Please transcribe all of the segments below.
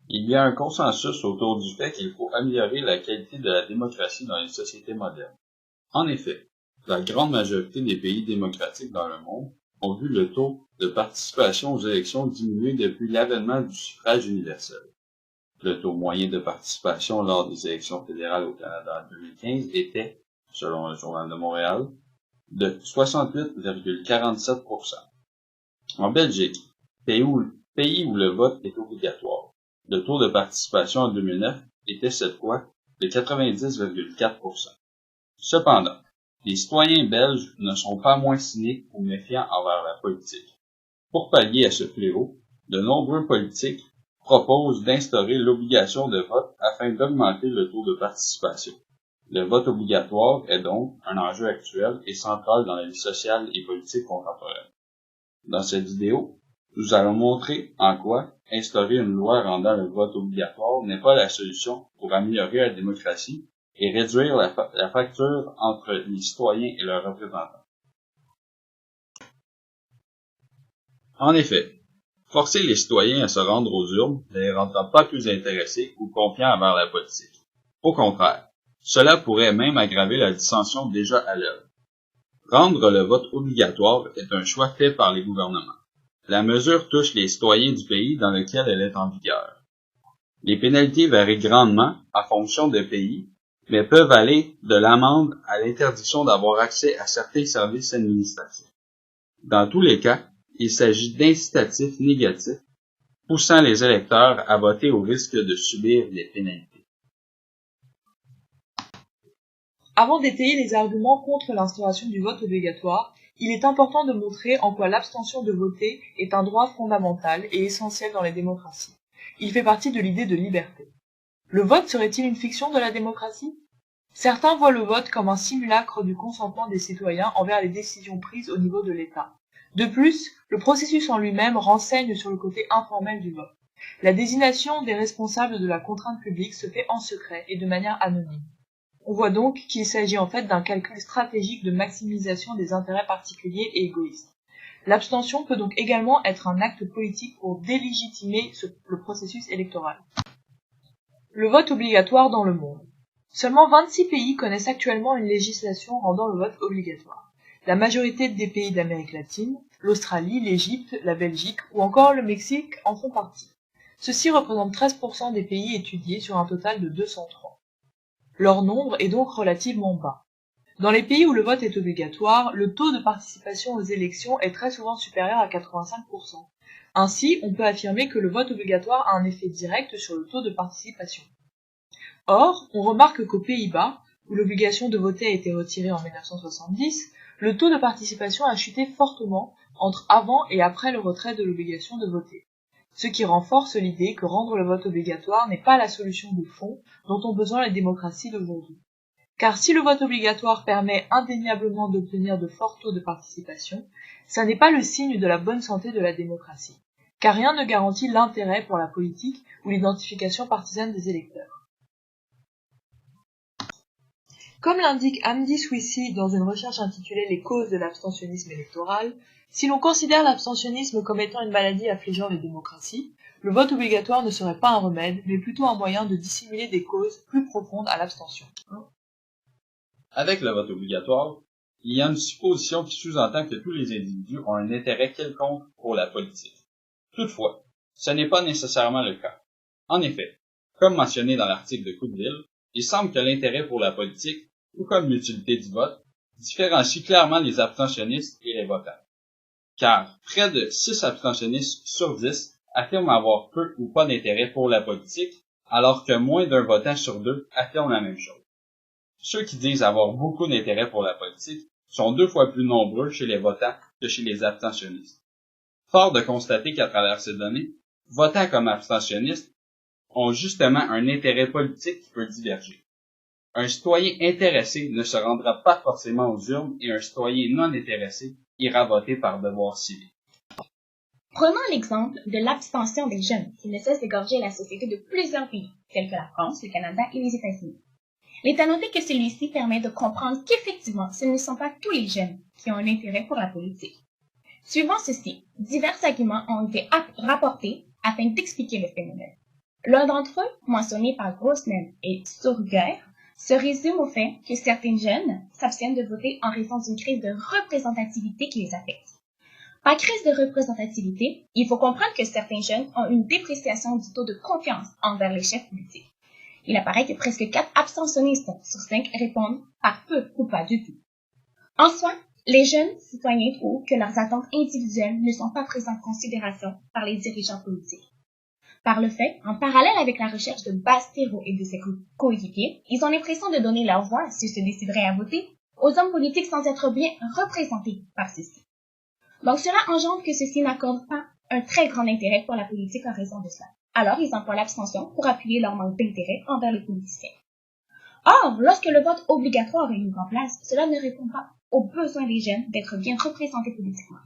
Il y a un consensus autour du fait qu'il faut améliorer la qualité de la démocratie dans les sociétés modernes. En effet, la grande majorité des pays démocratiques dans le monde ont vu le taux de participation aux élections diminuer depuis l'avènement du suffrage universel. Le taux moyen de participation lors des élections fédérales au Canada en 2015 était, selon le Journal de Montréal, de 68,47%. En Belgique, pays où le vote est obligatoire, le taux de participation en 2009 était cette fois de 90,4%. Cependant, les citoyens belges ne sont pas moins cyniques ou méfiants envers la politique. Pour pallier à ce fléau, de nombreux politiques proposent d'instaurer l'obligation de vote afin d'augmenter le taux de participation. Le vote obligatoire est donc un enjeu actuel et central dans la vie sociale et politique contemporaine. Dans cette vidéo, nous allons montrer en quoi instaurer une loi rendant le vote obligatoire n'est pas la solution pour améliorer la démocratie et réduire la fracture entre les citoyens et leurs représentants. En effet, forcer les citoyens à se rendre aux urnes ne les rendra pas plus intéressés ou confiants envers la politique. Au contraire, cela pourrait même aggraver la dissension déjà à l'œuvre. Rendre le vote obligatoire est un choix fait par les gouvernements. La mesure touche les citoyens du pays dans lequel elle est en vigueur. Les pénalités varient grandement en fonction des pays, mais peuvent aller de l'amende à l'interdiction d'avoir accès à certains services administratifs. Dans tous les cas, il s'agit d'incitatifs négatifs, poussant les électeurs à voter au risque de subir des pénalités. Avant d'étayer les arguments contre l'instauration du vote obligatoire, il est important de montrer en quoi l'abstention de voter est un droit fondamental et essentiel dans les démocraties. Il fait partie de l'idée de liberté. Le vote serait-il une fiction de la démocratie ? Certains voient le vote comme un simulacre du consentement des citoyens envers les décisions prises au niveau de l'État. De plus, le processus en lui-même renseigne sur le côté informel du vote. La désignation des responsables de la contrainte publique se fait en secret et de manière anonyme. On voit donc qu'il s'agit en fait d'un calcul stratégique de maximisation des intérêts particuliers et égoïstes. L'abstention peut donc également être un acte politique pour délégitimer le processus électoral. Le vote obligatoire dans le monde. Seulement 26 pays connaissent actuellement une législation rendant le vote obligatoire. La majorité des pays d'Amérique latine, l'Australie, l'Égypte, la Belgique ou encore le Mexique en font partie. Ceux-ci représentent 13% des pays étudiés sur un total de 203. Leur nombre est donc relativement bas. Dans les pays où le vote est obligatoire, le taux de participation aux élections est très souvent supérieur à 85%. Ainsi, on peut affirmer que le vote obligatoire a un effet direct sur le taux de participation. Or, on remarque qu'aux Pays-Bas, où l'obligation de voter a été retirée en 1970, le taux de participation a chuté fortement entre avant et après le retrait de l'obligation de voter. Ce qui renforce l'idée que rendre le vote obligatoire n'est pas la solution de fond dont ont besoin les démocraties d'aujourd'hui. Car si le vote obligatoire permet indéniablement d'obtenir de forts taux de participation, ça n'est pas le signe de la bonne santé de la démocratie, car rien ne garantit l'intérêt pour la politique ou l'identification partisane des électeurs. Comme l'indique Hamdi Swissi dans une recherche intitulée « Les causes de l'abstentionnisme électoral », si l'on considère l'abstentionnisme comme étant une maladie affligeant les démocraties, le vote obligatoire ne serait pas un remède, mais plutôt un moyen de dissimuler des causes plus profondes à l'abstention. Avec le vote obligatoire, il y a une supposition qui sous-entend que tous les individus ont un intérêt quelconque pour la politique. Toutefois, ce n'est pas nécessairement le cas. En effet, comme mentionné dans l'article de Coudeville, il semble que l'intérêt pour la politique, tout comme l'utilité du vote, différencie clairement les abstentionnistes et les votants. Car près de 6 abstentionnistes sur 10 affirment avoir peu ou pas d'intérêt pour la politique, alors que moins d'un votant sur 2 affirme la même chose. Ceux qui disent avoir beaucoup d'intérêt pour la politique sont 2 fois plus nombreux chez les votants que chez les abstentionnistes. Fort de constater qu'à travers ces données, votants comme abstentionnistes ont justement un intérêt politique qui peut diverger. Un citoyen intéressé ne se rendra pas forcément aux urnes et un citoyen non intéressé ira voter par devoir civique. Prenons l'exemple de l'abstention des jeunes qui ne cesse d'égorger la société de plusieurs pays, tels que la France, le Canada et les États-Unis. Il est à noter que celui-ci permet de comprendre qu'effectivement, ce ne sont pas tous les jeunes qui ont un intérêt pour la politique. Suivant ceci, divers arguments ont été rapportés afin d'expliquer le phénomène. L'un d'entre eux, mentionné par Grossman et Surger, se résume au fait que certains jeunes s'abstiennent de voter en raison d'une crise de représentativité qui les affecte. Par crise de représentativité, il faut comprendre que certains jeunes ont une dépréciation du taux de confiance envers les chefs politiques. Il apparaît que presque 4 abstentionnistes sur 5 répondent par peu ou pas du tout. En soi, les jeunes citoyens trouvent que leurs attentes individuelles ne sont pas prises en considération par les dirigeants politiques. Par le fait, en parallèle avec la recherche de Basse-Terreau et de ses coéquipiers, ils ont l'impression de donner leur voix, s'ils se décideraient à voter, aux hommes politiques sans être bien représentés par ceux-ci. Donc cela engendre que ceux-ci n'accordent pas un très grand intérêt pour la politique en raison de cela. Alors ils emploient l'abstention pour appuyer leur manque d'intérêt envers les politiciens. Or, lorsque le vote obligatoire est mis en place, cela ne répond pas aux besoins des jeunes d'être bien représentés politiquement.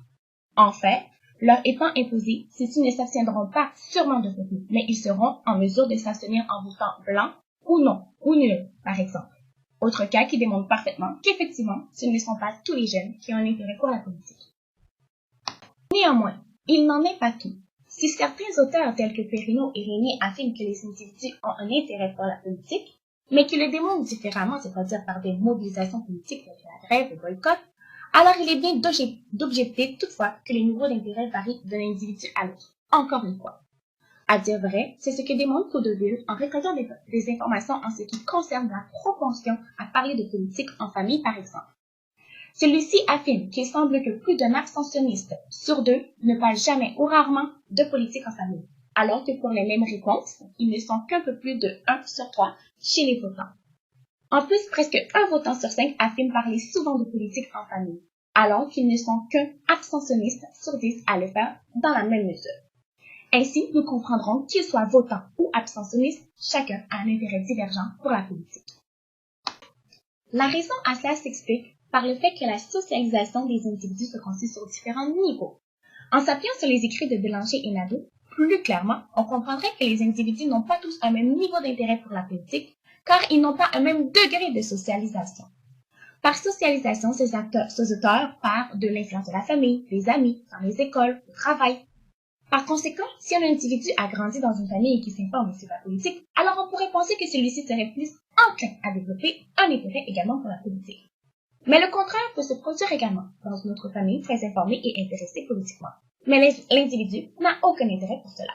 En fait, leur étant imposé, ceux-ci ne s'abstiendront pas sûrement de voter, mais ils seront en mesure de s'abstenir en votant blanc ou non, ou nul, par exemple. Autre cas qui démontre parfaitement qu'effectivement, ce ne sont pas tous les jeunes qui ont un intérêt pour la politique. Néanmoins, il n'en est pas tout. Si certains auteurs tels que Perrineau et Régnier affirment que les individus ont un intérêt pour la politique, mais qu'ils le démontrent différemment, c'est-à-dire par des mobilisations politiques telles que la grève, le boycott, alors il est bien d'objecter toutefois que les niveaux d'intérêt varient d'un individu à l'autre. Encore une fois. À dire vrai, c'est ce que démontre Caudeville en récoltant des informations en ce qui concerne la propension à parler de politique en famille, par exemple. Celui-ci affirme qu'il semble que plus d'un abstentionniste sur 2 ne parle jamais ou rarement de politique en famille, alors que pour les mêmes réponses, ils ne sont qu'un peu plus de 1 sur 3 chez les votants. En plus, presque un votant sur 5 affirme parler souvent de politique en famille, alors qu'ils ne sont qu'un abstentionniste sur 10 à le faire dans la même mesure. Ainsi, nous comprendrons qu'ils soient votants ou abstentionnistes, chacun a un intérêt divergent pour la politique. La raison à cela s'explique par le fait que la socialisation des individus se construit sur différents niveaux. En s'appuyant sur les écrits de Bélanger et Nadeau, plus clairement, on comprendrait que les individus n'ont pas tous un même niveau d'intérêt pour la politique, car ils n'ont pas un même degré de socialisation. Par socialisation, ces auteurs parlent de l'influence de la famille, des amis, dans les écoles, au travail. Par conséquent, si un individu a grandi dans une famille qui s'informe sur la politique, alors on pourrait penser que celui-ci serait plus enclin à développer un intérêt également pour la politique. Mais le contraire peut se produire également dans une autre famille très informée et intéressée politiquement. Mais l'individu n'a aucun intérêt pour cela.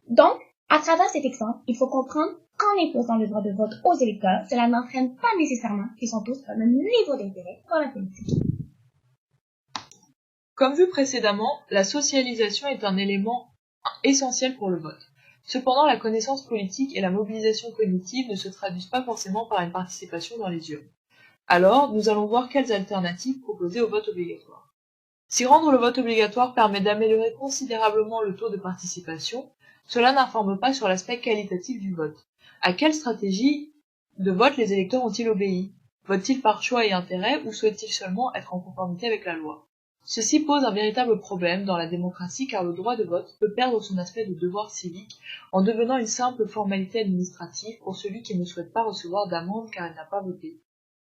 Donc, à travers cet exemple, il faut comprendre qu'en imposant le droit de vote aux électeurs, cela n'entraîne pas nécessairement qu'ils sont tous au même niveau d'intérêt pour la politique. Comme vu précédemment, la socialisation est un élément essentiel pour le vote. Cependant, la connaissance politique et la mobilisation cognitive ne se traduisent pas forcément par une participation dans les urnes. Alors, nous allons voir quelles alternatives proposer au vote obligatoire. Si rendre le vote obligatoire permet d'améliorer considérablement le taux de participation, cela n'informe pas sur l'aspect qualitatif du vote. À quelle stratégie de vote les électeurs ont-ils obéi? Votent-ils par choix et intérêt ou souhaitent-ils seulement être en conformité avec la loi? Ceci pose un véritable problème dans la démocratie car le droit de vote peut perdre son aspect de devoir civique en devenant une simple formalité administrative pour celui qui ne souhaite pas recevoir d'amende car il n'a pas voté.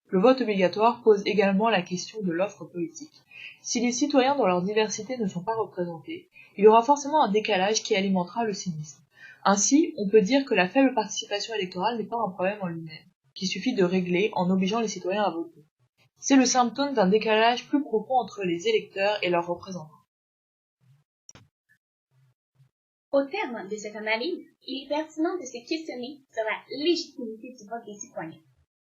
Le vote obligatoire pose également la question de l'offre politique. Si les citoyens dans leur diversité ne sont pas représentés, il y aura forcément un décalage qui alimentera le cynisme. Ainsi, on peut dire que la faible participation électorale n'est pas un problème en lui-même, qu'il suffit de régler en obligeant les citoyens à voter. C'est le symptôme d'un décalage plus profond entre les électeurs et leurs représentants. Au terme de cette analyse, il est pertinent de se questionner sur la légitimité du vote des citoyens.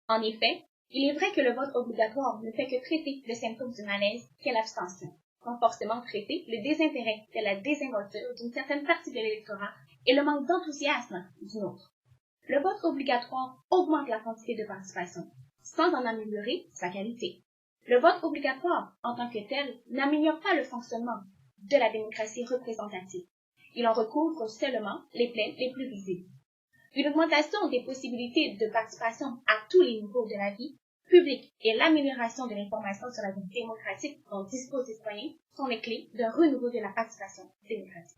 En effet, il est vrai que le vote obligatoire ne fait que traiter le symptôme du malaise qu'est l'abstention, sans forcément traiter le désintérêt de la désinvolture d'une certaine partie de l'électorat et le manque d'enthousiasme d'une autre. Le vote obligatoire augmente la quantité de participation, sans en améliorer sa qualité. Le vote obligatoire, en tant que tel, n'améliore pas le fonctionnement de la démocratie représentative. Il en recouvre seulement les plaies les plus visibles. Une augmentation des possibilités de participation à tous les niveaux de la vie publique et l'amélioration de l'information sur la vie démocratique dont disposent les citoyens sont les clés d'un renouveau de la participation démocratique.